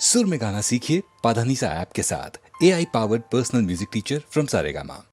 सुर में गाना सीखिए पाधानीसा ऐप के साथ। AI powered personal music teacher from Saregama.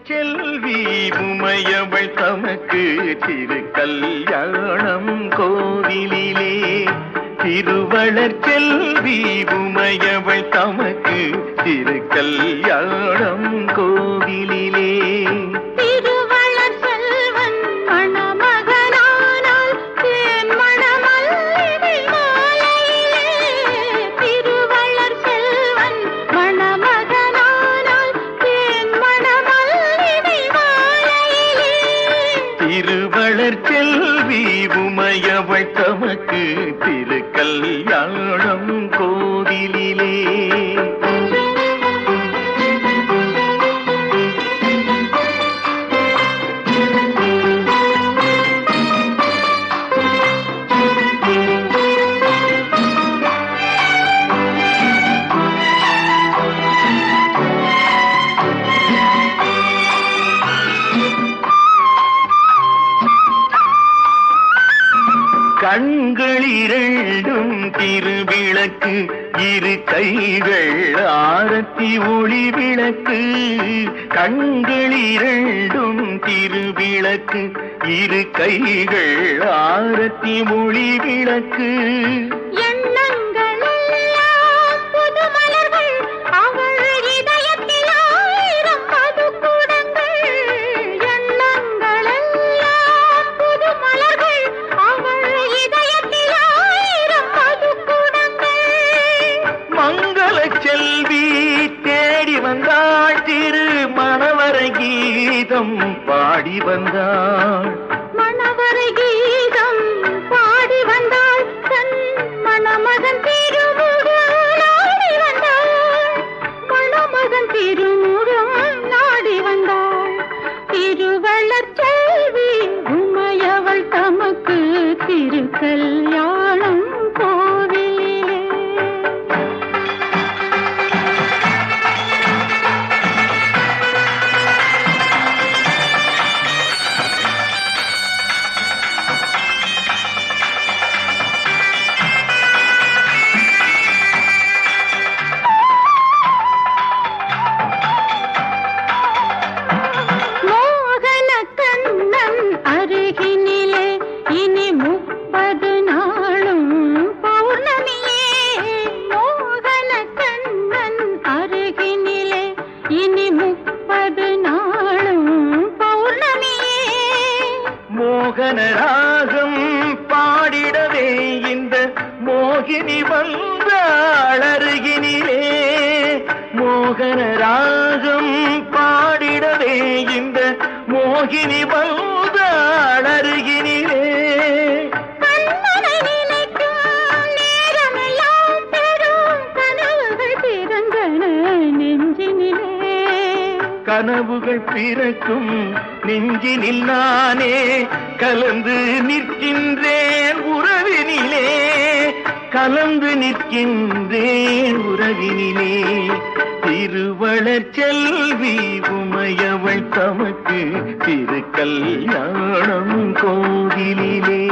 Selvi Umaiyaval தமக்கு திருக்கல்யாணம் கோவிலிலே. திருவளர் செல்வி உமையவள் தமக்கு திருக்கல்யாணம் கோவிலிலே. திருவளர் செல்வி உமையவள் தமக்கு திருக்கல்யாணம் கோவிலிலே. கண்களிரண்டும் திருவிளக்கு, இரு கைகள் ஆரத்தி ஒளி விளக்கு. கண்களிரண்டும் திருவிளக்கு, இரு கைகள் ஆரத்தி ஒளி விளக்கு. எண்ணங்கள் எல்லாம் புது மலர்கள், அவள் இதயத்தில் ஆயிரம் மதுக்குடங்கள். எண்ணங்கள் எல்லாம் புது மலர்கள், அவள் இதயத்தில் ஆயிரம் மதுக்குடங்கள். மங்கள செல்வி தேடி வந்தாள், திரு மணவர கீதம் பாடி வந்தாள். மணவரை கீதம் பாடி வந்தாள், தன் மணமகன் திருமுகம் நாடி வந்தாள். மணமகன் திருமுகம் நாடி வந்தாள். திருவள்ளச் செல்வி உமையவள் தமக்கு திருக்கல்யாணம் கோவிலிலே. மோகன கண்ணன் அருகினிலே இனி 30 நாளும் பௌர்ணமியே. மோகன கண்ணன் அருகினிலே இனி 30 நாளும் பௌர்ணமியே. மோகன ராகம் பாடிடவே இந்த மோகினி வந்தாள் அருகினிலே. மோகன ராகம் பாடிடவே இந்த மோகினி வந்தாள் அருகினிலே. கண்ணனை நினைக்கும் நேரமெல்லாம் பெரும் கனவுகள் பிறந்தன நெஞ்சினிலே. கனவுகள் பிறக்கும் நெஞ்சினில் நானே கலந்து நிற்கின்றேன் உறவினிலே. கலந்து நிற்கின்றேன் உறவினிலே. திருவளர் செல்வி உமையவள் தமக்கு திருக்கல்யாணம் கோவிலிலே.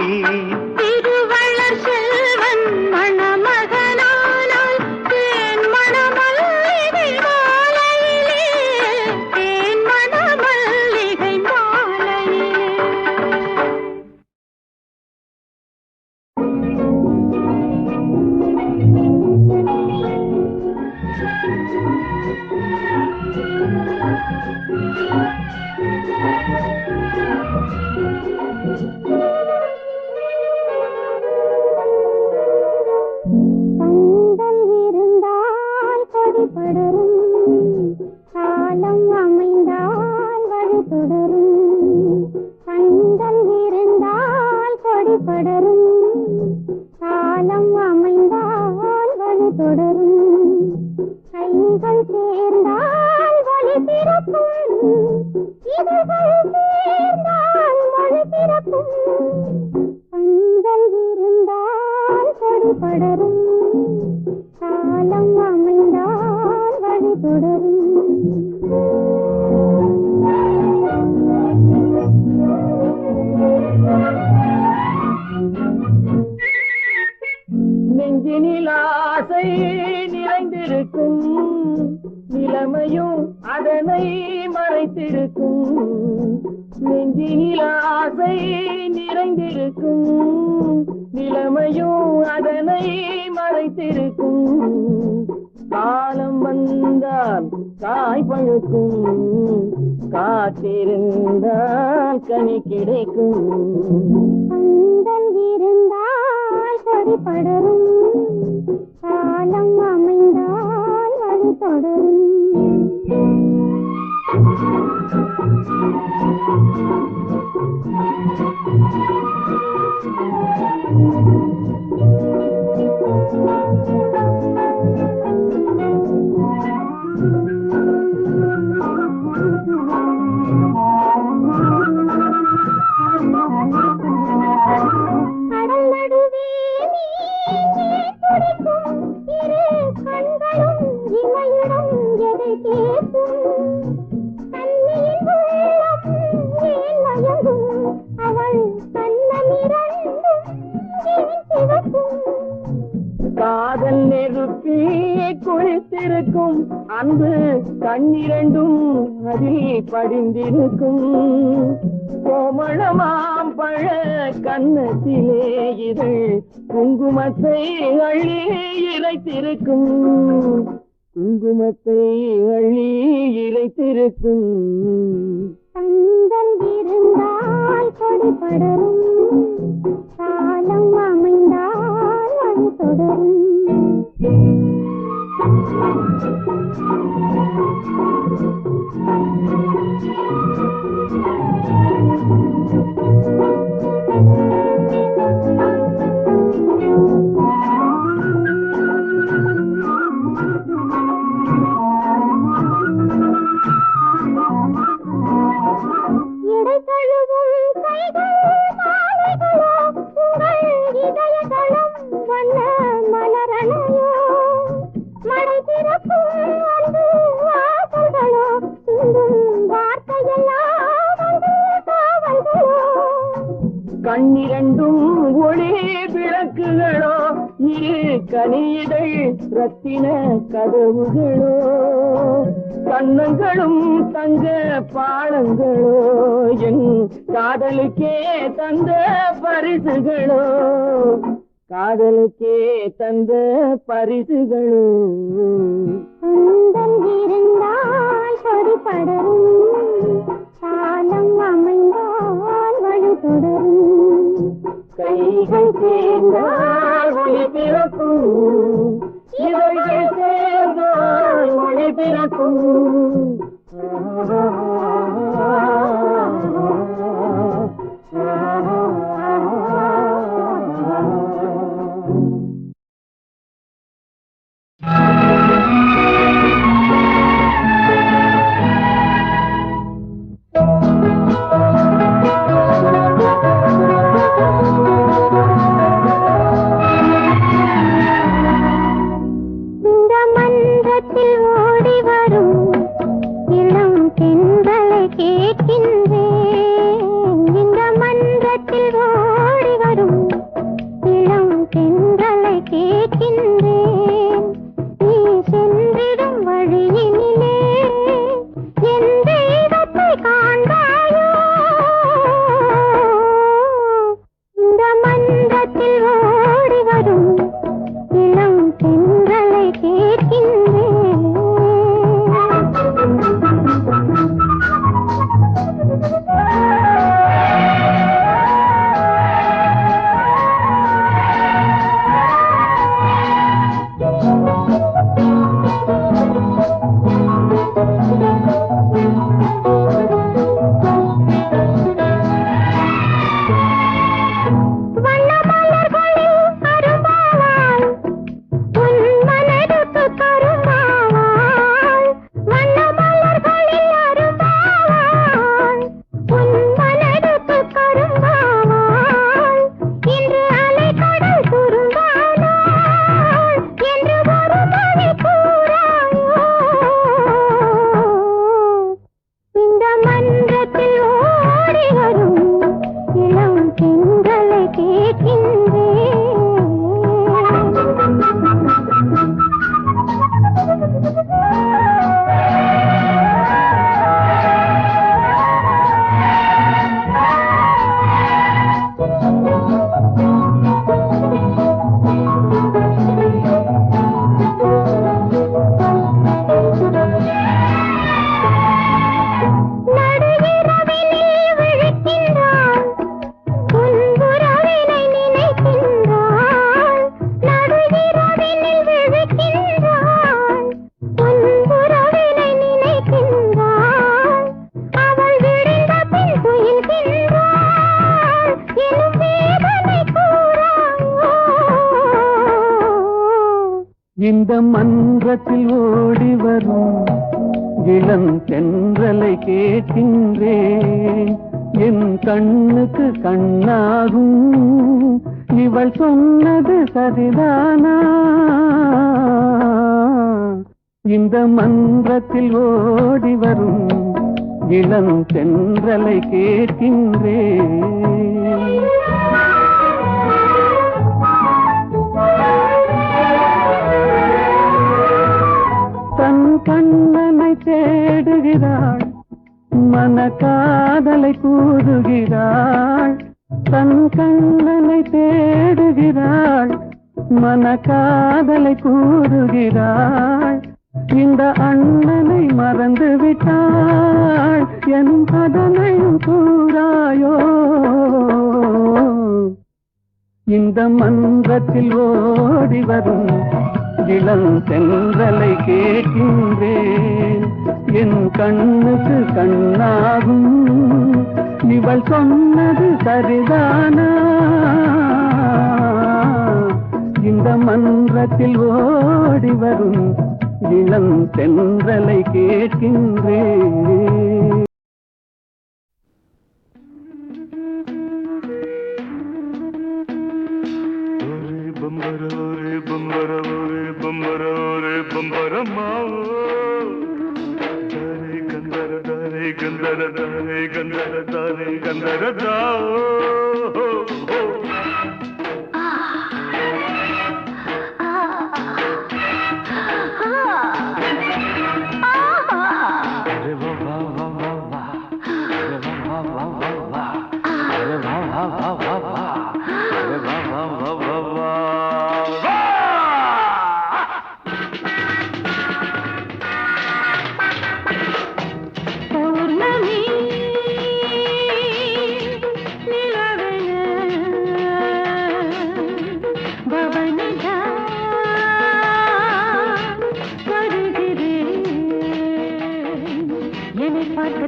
திருவள்ளர் செல்வன் மணமகனானால் தேன் மணமல்லிகை மாலையிலே. தேன் மணமல்லிகை மாலையிலே. கண்கள் இருந்தால் கொடி படரும், காலம் அமைந்தால் வழி தொடரும். கண்கள் இருந்தால் கொடி படரும், காலம் அமைந்தால் வழி தொடரும். கைகள் சேர்ந்தால் வழி பிறக்கும், இதழ்கள் சேர்ந்தால் மொழி பிறக்கும். கண்கள் இருந்தால் கொடி படரும், காலம் அமைந்தால் வழி தொடரும். நெஞ்சினில் ஆசை நிறைந்திருக்கும், நிலைமையும் அதனை மறைத்திருக்கும். நெஞ்சினில் ஆசை நிறைந்திருக்கும், நிலைமையும் அதனை மறைத்திருக்கும். காலம் வந்தால் காய் பழுக்கும், காத்திருந்தால் கனி கிடைக்கும். கண்கள் இருந்தால் கொடி படரும், காலம் அமைந்தால் வழி தொடரும். கடல் நடுவே நீர் துடிக்கும், இரு கண்களும் இமையிடம் எதை கேட்கும். கண்ணியின் உள்ளம் ஏன் மயங்கும், அவள் கண்ணமிரண்டும் ஏன் சிவக்கும். காதல் நெருப்பி குளித்திருக்கும், அன்பு கண்ணிரண்டும் அதில் படிந்திருக்கும். கோமளமாம் பழ கன்னத்திலே இதழ் குங்குமத்தை அள்ளி இறைத்திருக்கும் குங்குமத்தை அள்ளி இறைத்திருக்கும் தங்கள் இருந்தால் கொடி படரும் காலம் அமைந்தால் வழி தொடரும் கண்ணிரண்டும் ஒளி விளக்குகளோ இரு கனியிதழ் ரத்தின கதவுகளோ கண்ணங்களும் தங்க பாலங்களோ என் காதலுக்கே தந்த பரிசுகளோ காதலுக்கே தந்த பரிசுகளோ இருந்தால் கொடி படரும் காலம் அமைந்தால் வழி தொடரும் கைகள் சேர்ந்தால் ஒளி பிறக்கும் இவைகள் சேர்ந்தால் ஒளி பிறக்கும் இந்த மன்றத்தில் ஓடி வரும் இளம் தென்றலை கேட்கின்றேன் என் கண்ணுக்கு கண்ணாகும் இவள் சொன்னது சரிதானா இந்த மன்றத்தில் ஓடி வரும் இளம் தென்றலை கேட்கின்றேன் கண்ணனை தேடுகிறாள் மன காதலை கூறுகிறாள் கூறுகிறாள், மனக்காதலை கூறுகிறாள். இந்த அண்ணனை மறந்து விட்டாள், என் அதனையும் கூறாயோ. இந்த மன்றத்தில் ஓடி வரும் இளம் தென்றலை கேட்கின்றேன். என் கண்ணுக்கு கண்ணாகும் இவள் சொன்னது சரிதானா? இந்த மன்றத்தில் ஓடி வரும் இளம் தென்றலை கேட்கின்றேன்.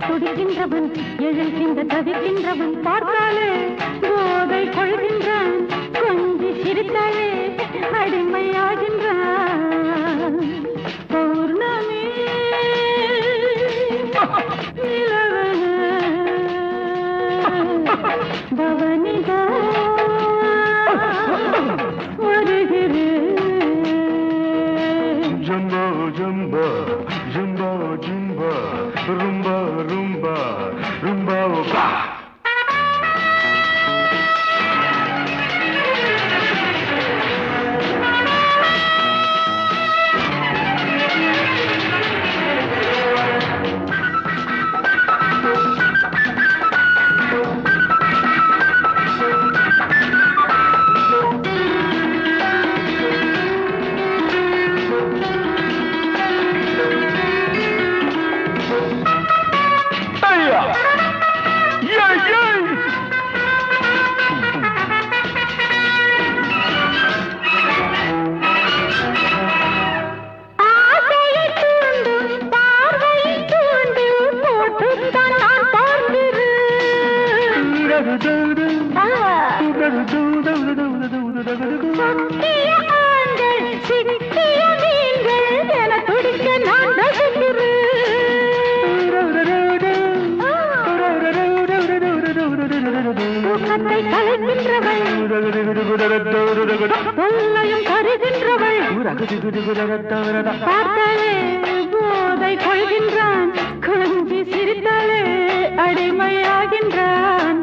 துடிக்கின்றவன் எழுகின்ற தவிக்கின்றவன் பார்த்தாலே போதை கொள்கின்றான், கொஞ்சி சிரித்தாலே அடிமையாகின்றான். பௌர்ணமி நிலவன பவனிதா வருகிறேன். Jumbo jumbo jumbo jumbo rumba rumba rumba ba. பார்த்தாலே போதை கொள்கின்றான், கொஞ்சி சிரித்தாலே அடிமையாகின்றான்.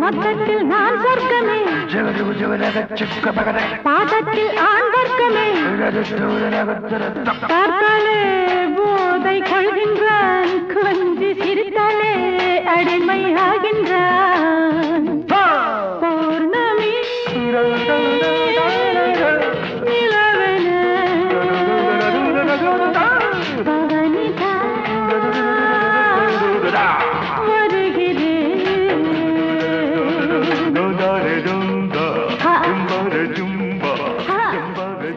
மொத்தத்தில் நான் சொர்க்கமே, பாதத்தில் ஆண் வர்க்கமே. பார்த்தாலே போதை கொள்கின்றான், கொஞ்சி சிரித்தாலே அடிமையாகின்றான். பௌர்ணமி நிலவன பவனிதா வருகிறேன்.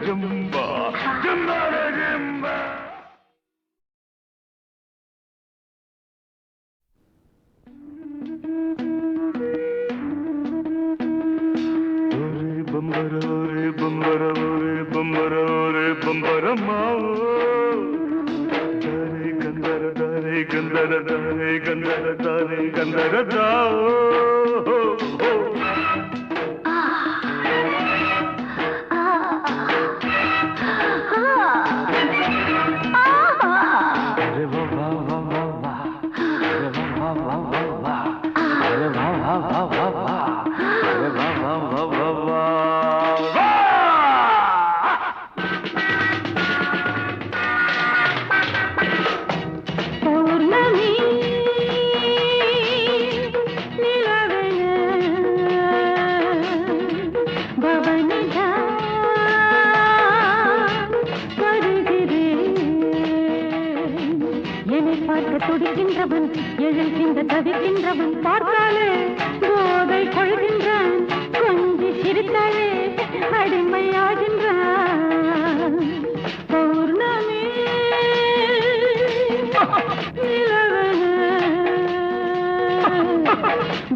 jumba, jumba re jumba. Re bambara re bambara mao. Dare gandara dare gandara dare gandara dare gandara dao. பௌர்ணமி நிலவென பவனிதா வருகிறேன். என்னை பார்க்க துடிக்கின்றவன் எழுகின்ற தவிக்கின்றவன் பார்த்தாலே போதை கொள்கின்றான். கொஞ்சி சிரித்தாலே அடிமையாகின்றான். பௌர்ணமி நிலவென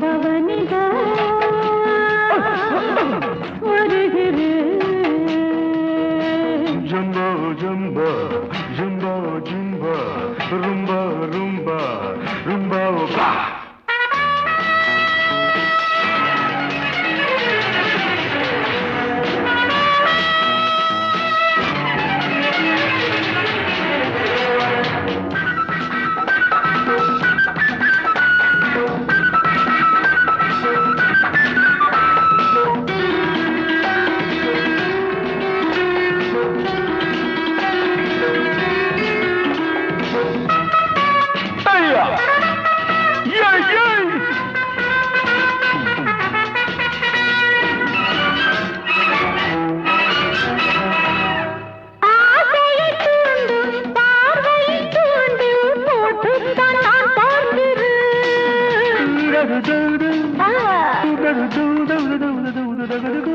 பவனிதா வருகிறேன். Jumbo, jumbo, jumbo, jumbo, rumba, rumba, rumba, ba. ஆசையை தூண்டும் பார்வையை தூண்டு போட்டுத்தான் நான் பார்க்கிறேன்.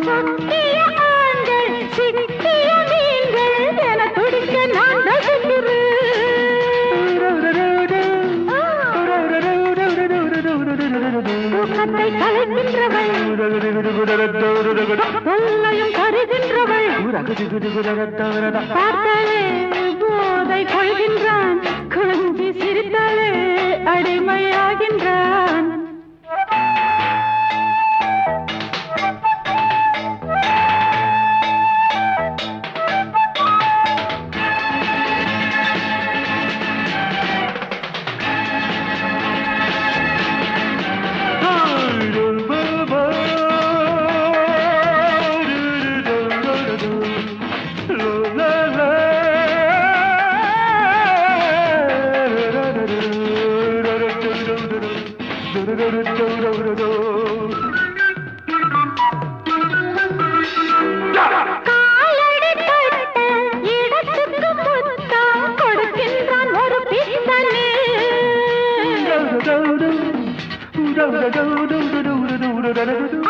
சொக்கிய ஆண்கள் சிக்கிய மீன்கள் என துடிக்க நான் ரசிக்கிறேன். தூக்கத்தை கலைக்கின்றவள் தொல்லையும் கருகின்றவள் பார்த்தாலே போதை கொள்கின்றான். கொஞ்சி சிரித்தாலே அடிமையாகின்றான். காலடி பட்ட இடத்துக்கு முத்தம் கொடுக்கின்றான் ஒரு பித்தனே.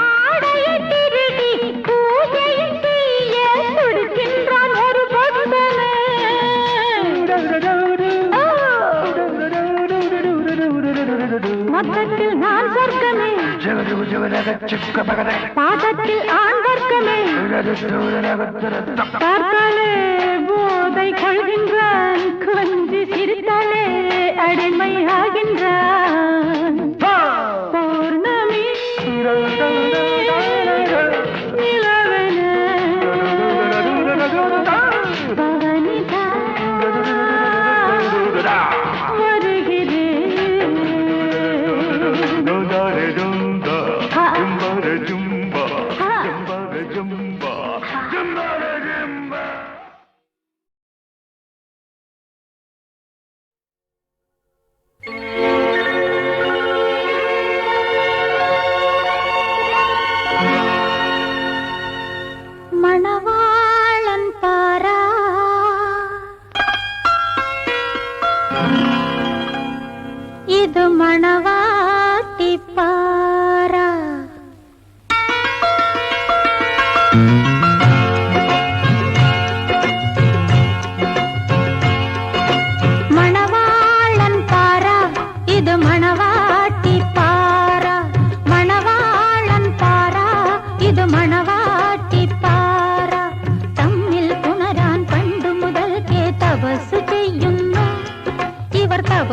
ஆடையை திருடி பூஜையை செய்ய துடிக்கின்றான் ஒரு பக்தனே. மொத்தத்தில் நான் சொர்க்கமே பாதத்தில் ஆண் வர்க்கமே. பார்த்தாலே போதை கொள்கின்றான். கொஞ்சி சிரித்தாலே அடிமையாகின்றான். பௌர்ணமி நிலவென பவனிதா வருகிறேன்.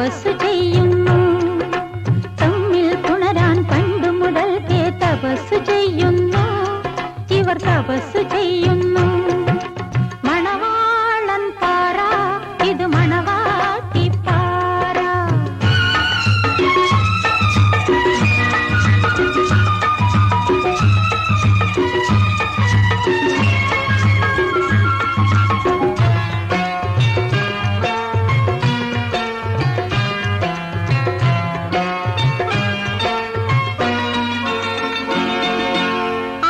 തപസ്സു ചെയ്യുന്നു. തമ്മിൽ പുണരാൻ പണ്ടു മുതൽക്കേ തപസ്സു ചെയ്യുന്നു. ഇവർ തപസ്സു ചെയ്യുന്നു. മണവാളൻ പാറ, ഇത് മണവാട്ടിപ്പാറ.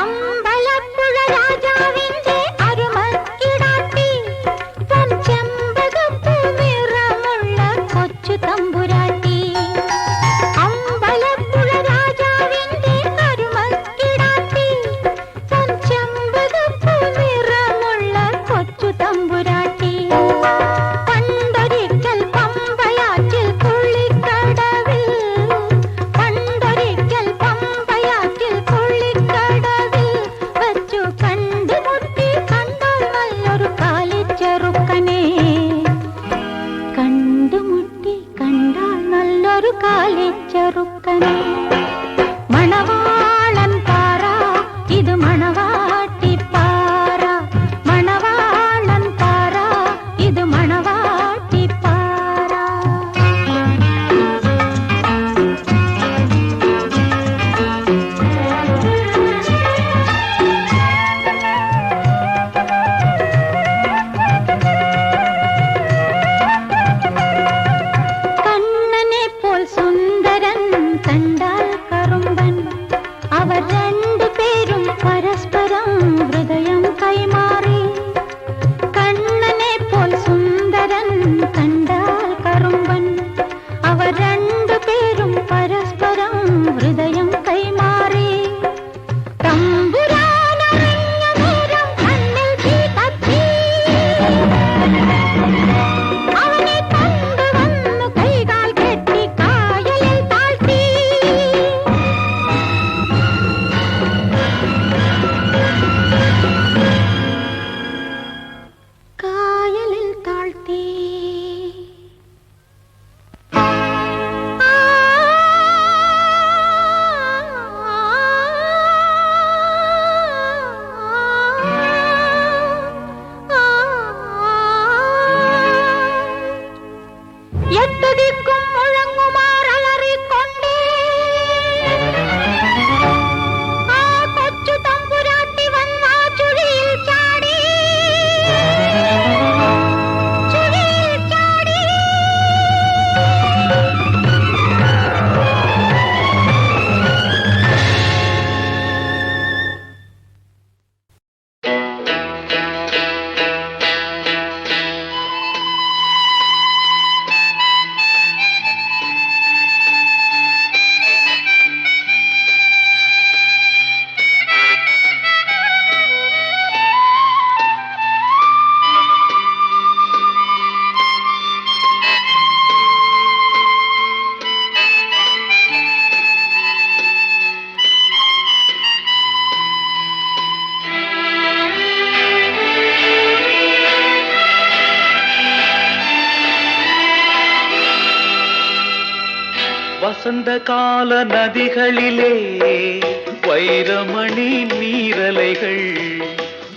അമ്പലപ്പുഴ രാജാവിന്റെ അരുമക്കിടാട്ടി, പൊൻചെമ്പകപ്പൂ നിറമുള്ള കൊച്ചു തമ്പുരാട്ടി. അമ്പലപ്പുഴ രാജാവിന്റെ അരുമക്കിടാട്ടി, പൊൻചെമ്പകപ്പൂ നിറമുള്ള കൊച്ചു തമ്പുരാട്ടി. പണ്ടൊരിക്കൽ പമ്പയാറ്റിൽ കുളിക്കടവിൽ, പണ്ടൊരിക്കൽ പമ്പയാറ്റിൽ കുളിക്കടവിൽ വച്ചു കണ്ടുമുട്ടി. കണ്ടാൽ നല്ലൊരു കാലിച്ചെറുക്കനെ, കണ്ടുമുട്ടി കണ്ടാൽ നല്ലൊരു കാലിച്ചെറുക്കനെ. മണവാളൻ പാറ, ഇത് മണവാട്ടിപ്പാറ. മണവാളൻ പാറ, ഇത് മണവാട്ടിപ്പാറ. കണ്ണനെ പോൽ സുന്ദരൻ കണ്ടാൽ കറുമ്പൻ. അവർ രണ്ടുപേരും പരസ്പരം ഹൃദയം കൈമാറി. കണ്ണനെ പോൽ സുന്ദരൻ കണ്ടാൽ കറുമ്പൻ. അവർ രണ്ടുപേരും പരസ്പരം ഹൃദയം കൈമാറി. തമ്പുരാനറിഞ്ഞ നേരം കണ്ണിൽ തീ കത്തി. അവനെ കൊണ്ടുവന്നു കൈകാൽ കെട്ടി കായലിൽ താഴ്ത്തി. കായലിൽ താഴ്ത്തി. എട്ടു ദിക്കും മുഴങ്ങുമാറലറിക്കൊണ്ടേ ആ കൊച്ചു തമ്പുരാട്ടി വന്നാ ചുഴിയിൽ ചാടി. ചുഴിയിൽ ചാടി. வசந்தகால நதிகளிலே வைரமணி நீரலைகள்.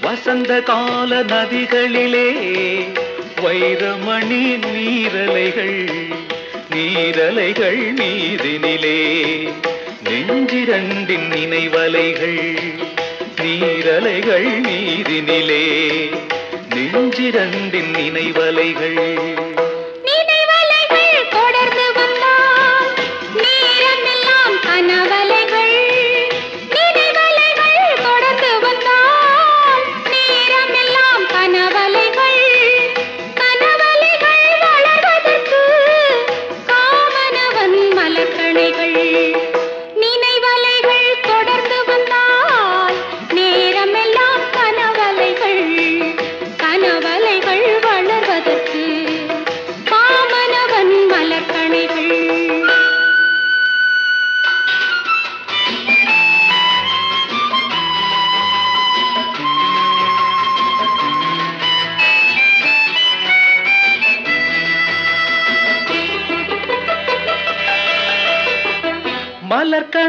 வசந்தகால நதிகளிலே வைரமணி நீரலைகள். நீரலைகள் மீதினிலே நெஞ்சிரண்டின் நினைவலைகள். நீரலைகள் மீதினிலே நெஞ்சிரண்டின் நினைவலைகள். நினைவலைகள் தொடர்ந்து வந்தால் நேரமெல்லாம் கனவலைகள். நினைவலைகள் தொடர்ந்து வந்தால் நேரமெல்லாம் கனவலைகள். கனவலைகள் வளர்வதற்கு காமனவன் மலர்கணைகள். நினைவலைகள் தொடர்ந்து வந்தால் நேரமெல்லாம் கனவலைகள். கனவலைகள் வளர்வதற்கு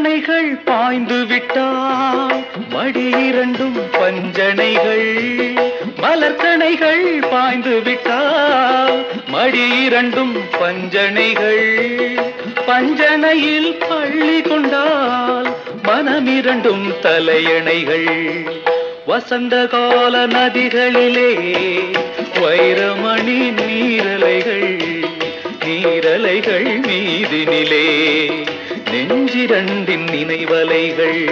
மலர்கணைகள் பாய்ந்து விட்டால் மடி இரண்டும் பஞ்சனைகள். மலர்கணைகள் பாய்ந்து விட்டால் மடி இரண்டும் பஞ்சனைகள். பஞ்சனையில் பள்ளி கொண்டால் மனமிரண்டும் தலையணைகள். வசந்த கால நதிகளிலே வைரமணி நீரலைகள். நீரலைகள் மீதினிலே நெஞ்சிரண்டின் நினைவலைகள்.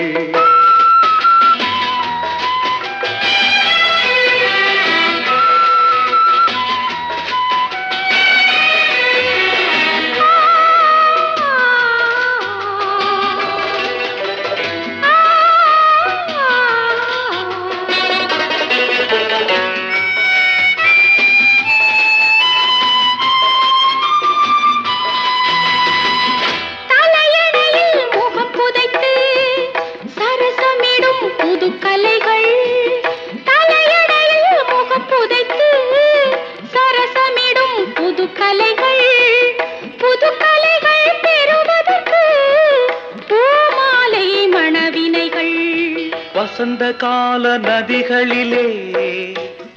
வசந்த கால நதிகளிலே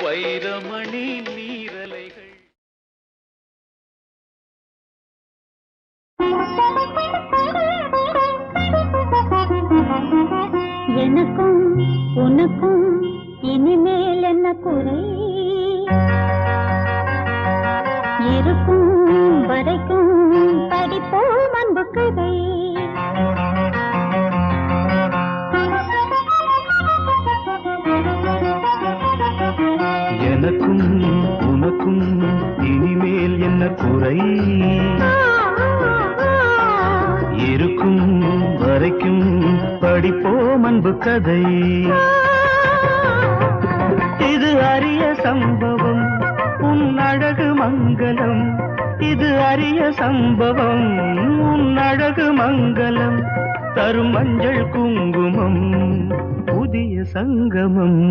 வைரமணி நீரலைகள். எனக்கும் உனக்கும் இனிமேல் என்ன குறை? இருக்கும் வரைக்கும் படிப்போம் அன்பு கதை. எனக்கும் உனக்கும் இனிமேல் என்ன குறை? இருக்கும் வரைக்கும் படிப்போம் அன்பு கதை. இது அரிய சம்பவம் உன் அழகு மங்களம். இது அரிய சம்பவம் உன் அழகு மங்களம். தரும் மஞ்சள் குங்குமம் புதிய சங்கமம்.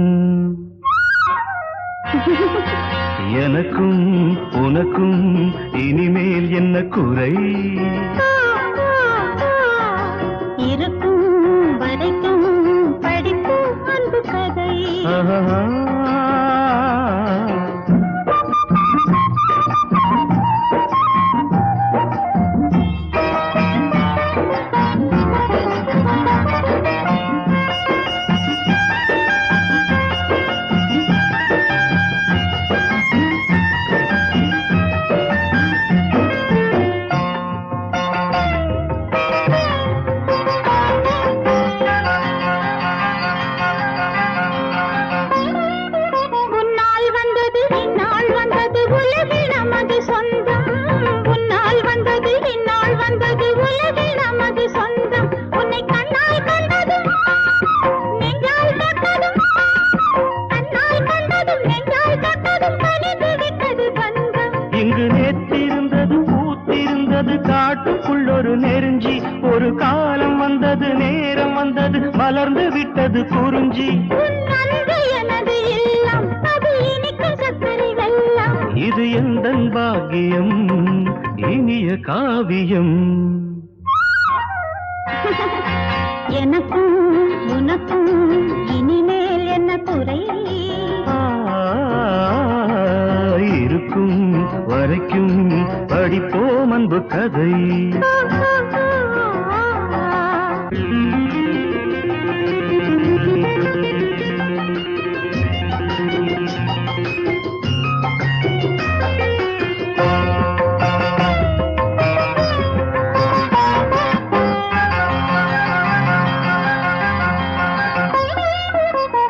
எனக்கும் உனக்கும் இனிமேல் என்ன குறை? இருக்கும் வரைக்கும் படிப்போம் அன்பு கதை. இங்கு நேற்றிருந்தது பூத்திருந்தது காட்டுக்குள் ஒரு நெருஞ்சி. ஒரு காலம் வந்தது நேரம் வந்தது மலர்ந்து விட்டது குறிஞ்சி. இது எந்தன் பாக்கியம் இனிய காவியம். எனக்கும் உனக்கும் இனிமேல் என்ன குறை? இருக்கும் வரைக்கும் படிப்போம் அன்பு கதை.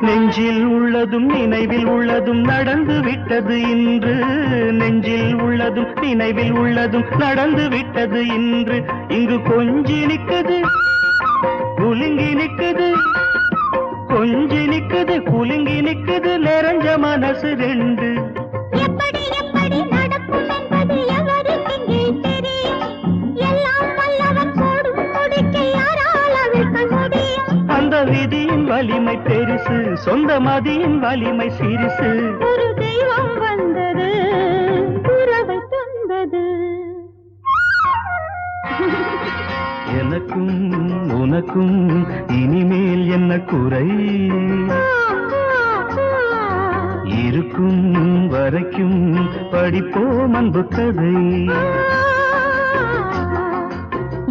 நெஞ்சில் உள்ளதும் நினைவில் உள்ளதும் நடந்து விட்டது இன்று. நெஞ்சில் உள்ளதும் நினைவில் உள்ளதும் நடந்து விட்டது இன்று. இங்கு கொஞ்சி நிற்குது குலுங்கி நிற்குது. கொஞ்சி நிற்குது குலுங்கி நிற்குது நிறைஞ்ச மனசு ரெண்டு. எப்படி எப்படி நடக்கும் என்பது எவருக்கெங்கே தெரியும்? எல்லாம் வல்லவன் போடும் முடிக்கை யாரால் அவிழ்க்க முடியும்? அந்த விதியின் வலிமை பெருசு சொந்த மதியின் வலிமை சிறுசு. ஒரு தெய்வம் வந்தது உறவை தந்தது. எனக்கும் உனக்கும் இனிமேல் என்ன குறை இருக்கும் வரைக்கும் படிப்போம் அன்பு கதை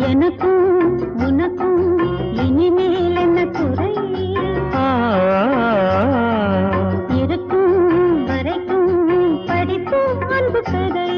எனக்கும் உனக்கும் இனிமேல் என்ன குறை இருக்கும் வரைக்கும் படிப்போம் அன்பு கதை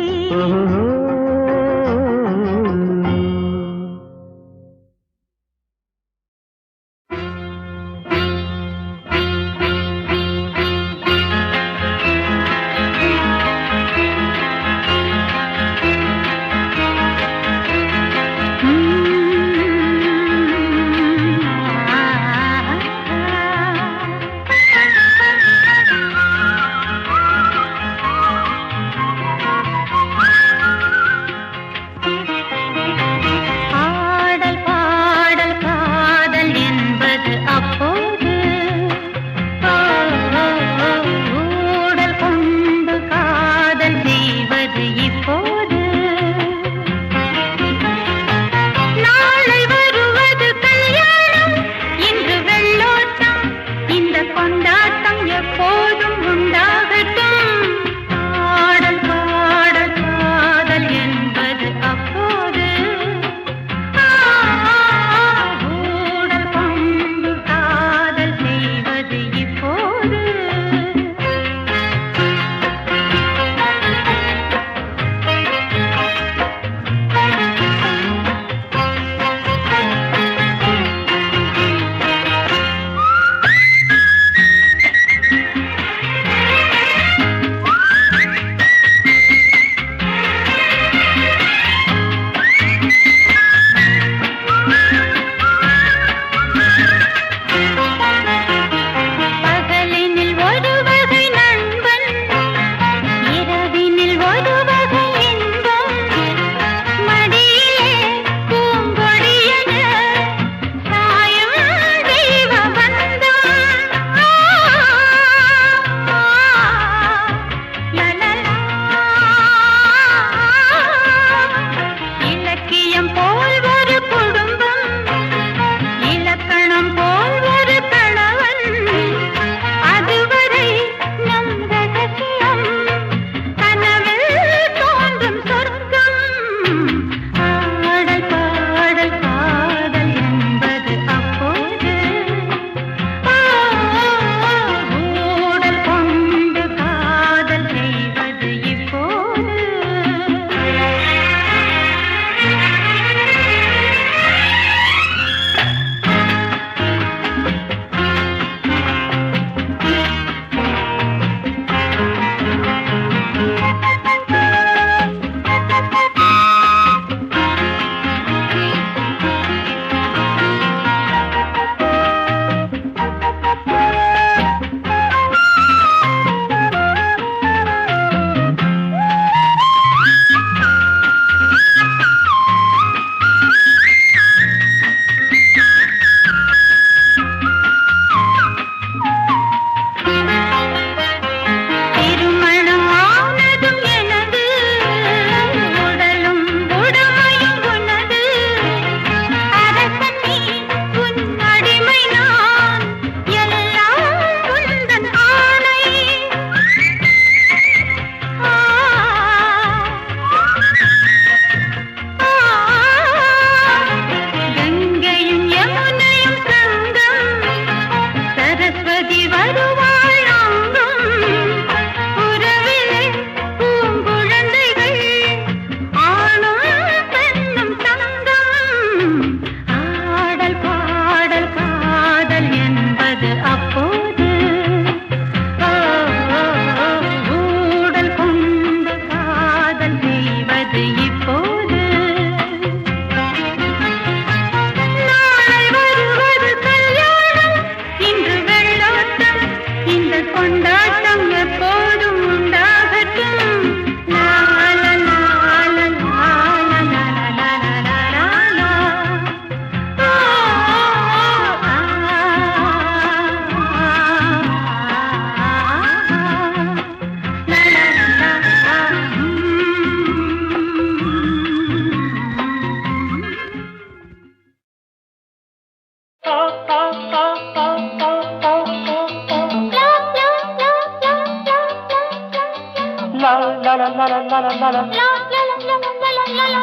லா லா லா லா லா லா லா லா. லா லா லா லா லா லா லா லா.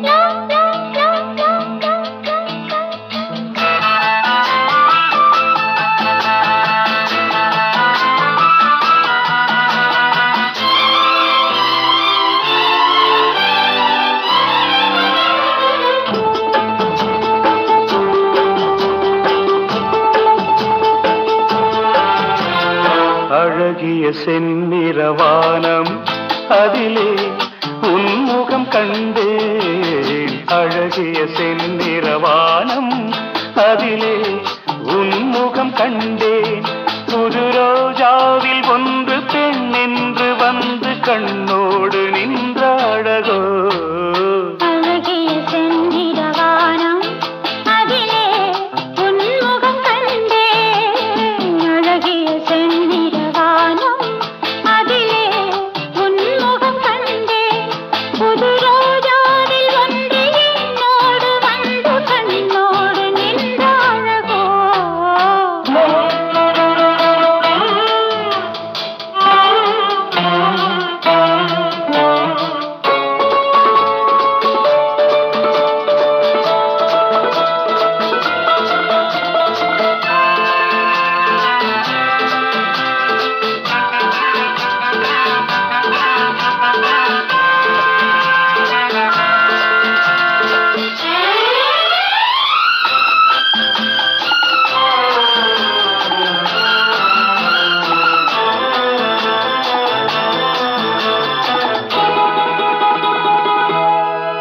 லா லா லா லா லா அழகிய செந்நிறவானம் அதிலே உன்முகம் கண்டேன். அழகிய செந்நிறவானம் அதிலே உன்முகம் கண்டேன். புது ரோஜாவில் ஒன்று பெண் என்று வந்து கண்ணோடு நின்ற அழகோ. அழகிய செந்திரவானம் அதிலே உன்முகம் கண்டேன். அழகிய செந்திரவானம் அதிலே உன்முகம் கண்டேன். புது ரோஜாவில் ஒன்று என்னோடு வந்து கண்ணோடு நின்ற அழகோ.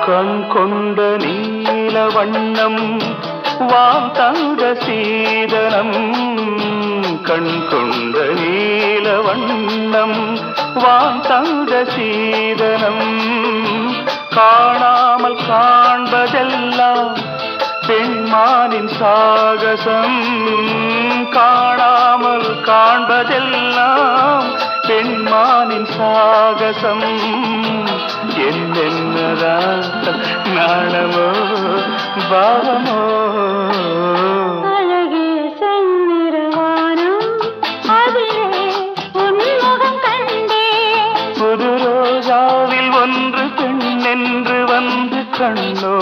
கண் கொண்ட நீல வண்ணம் வான் தந்த சீதனம். கண் கொண்ட நீல வண்ணம் வான் தந்த சீதனம். காணாமல் காண்பதெல்லாம் பெண்மானின் சாகசம். காணாமல் காண்பதெல்லாம் பெண்மானின் சாகசம். என்னென்னதான் நாணமோ பாவமோ. அழகிய செந்நிறவானம் அதிலே உன்முகம் கண்டேன். புது ரோஜாவில் ஒன்று பெண் என்று வந்து கண்ணோ